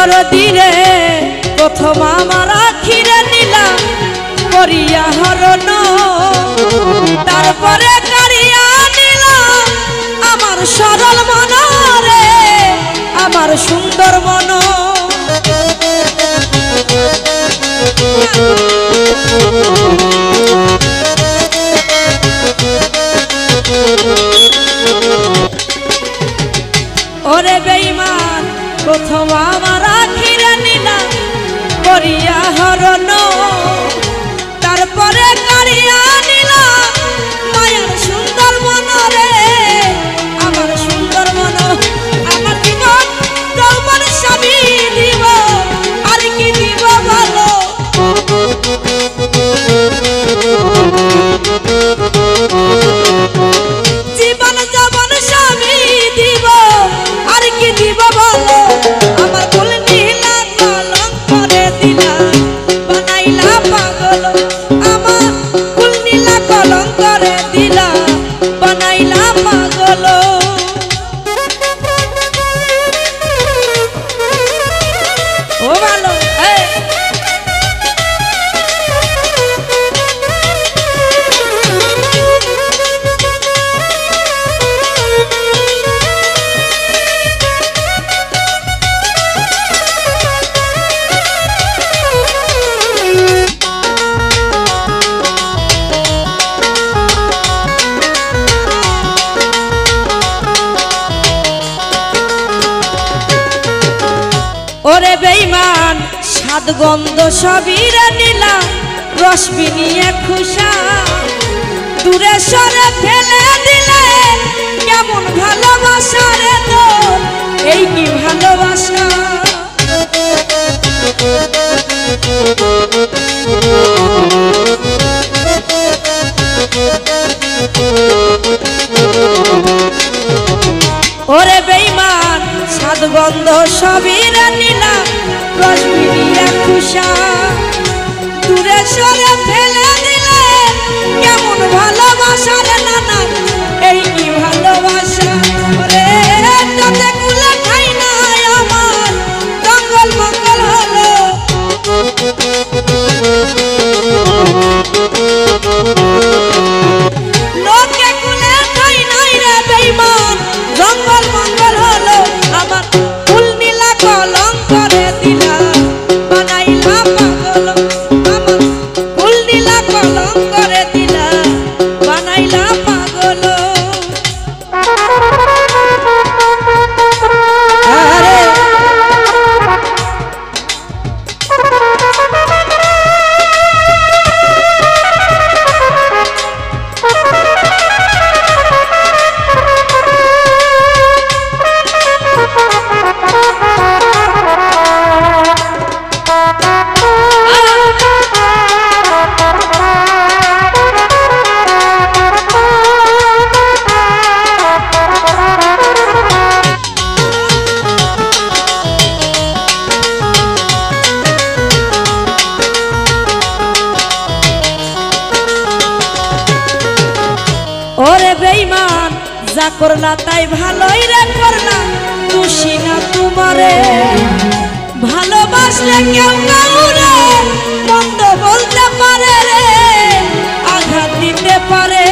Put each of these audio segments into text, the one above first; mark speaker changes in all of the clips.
Speaker 1: দরদিরে প্রথম আমার আখিরে নিলা করিয়া হরণ, তারপরে কারিয়া নিলা আমার সরল মন রে, আমার সুন্দর মন। ওরে বেঈমান প্রথম আমার আখিরে নিলা করিয়া হরণ, তারপরে কারিয়া নিলা মায়ার সুন্দর মন রে, আমার সুন্দর মন। আমার জীবন যৌবন সবই দিব, আর কি দিব ভালো। জীবন যৌবন সবই দিব, আর কি দিব ভালো। আমার ফুল নীলা কলঙ্ক করে দিলা বানাইলা পাগল, আমার ফুল নীলা কলঙ্ক করে দিলা বানাইলা পাগল। ও ভালো ওরে বেঈমান সাত গন্ধ সবিরা নিলা রস বিনিয়ে খুশা, দূরে সরে ফেলে দিলে কেমন ভালোবাসা রে তোর, এই কি ভালোবাসা। ওরে বেঈমান সাত গন্ধ সবিরা নিলা রস বিনিয়ে খুশা, দূরে সরে ফেলে দিলে কেমন ভালোবাসা রে নানা, এই কি ভালোবাসা। ওরে তাতে কুলে খাই নাই আমার জঙ্গল মঙ্গল হলো। লোকে কুলে খাই নাই রে বেঈমান জঙ্গল মঙ্গল হলো। আমার ফুল নীলা কলঙ্ক করে দিলা বানাইলা পাগল, আমার ফুল নীলা কলঙ্ক করে দিলা বানাইলা পাগল। আরে ওরে বেঈমান যা করলা তাই ভালোই রে করলা, খুশি না তোমারে। ভালোবাসলে কেউ কাউরে মন্দ বলতে পারে রে, আঘাত দিতে পারে।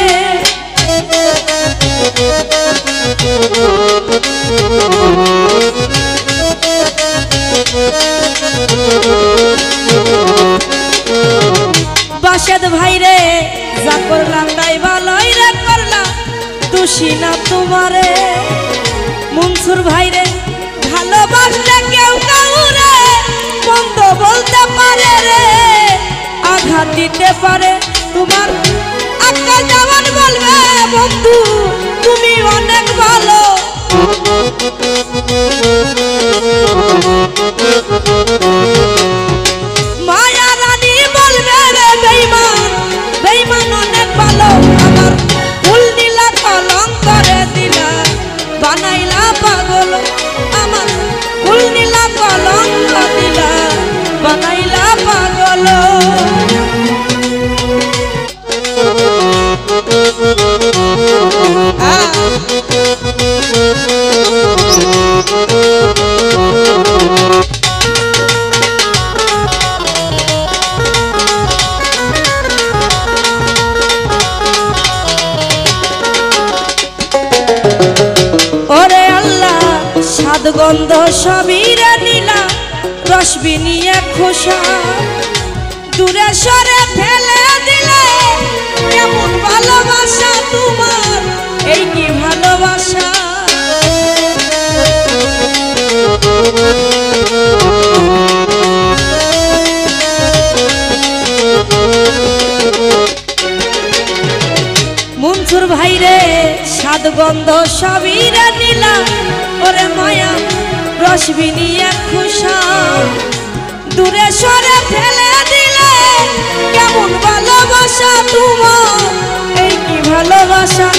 Speaker 1: বাসেদ ভাই রে যা করলাম তাই ভালোই রে করলা, খুশি না তোমারে। মনসুর ভাই রে ভালোবাসলে কেউ কাউরে মন্দ বলতে পারে রে, আঘাত দিতে পারে। তোমার আক্কা জওয়ান বলবে বন্ধু তুমি অনেক ভালো। মায়া রানী বলবে রে বেঈমান, বেঈমান অনেক ভালো। আমার ফুল নীলা কলঙ্ক করে দিলা বানাইলা পাগল, আমার ফুল নীলা কলঙ্ক দিলা বানাইলা পাগল। স্বাদ গন্ধ সবই রে নিলাম রস বিনিয়ে খোসা দূরে সরে ফেলে দিলে কেমন ভালোবাসা তোমার এই কি ভালোবাসা মনসুর ভাই রে স্বাদ গন্ধ সবই রে নিলাম ওরে মায়া রস বিনিয়ে খোসা দূরে সরে ফেলে দিলে কেমন ভালোবাসা তোমার এই কি ভালোবাসা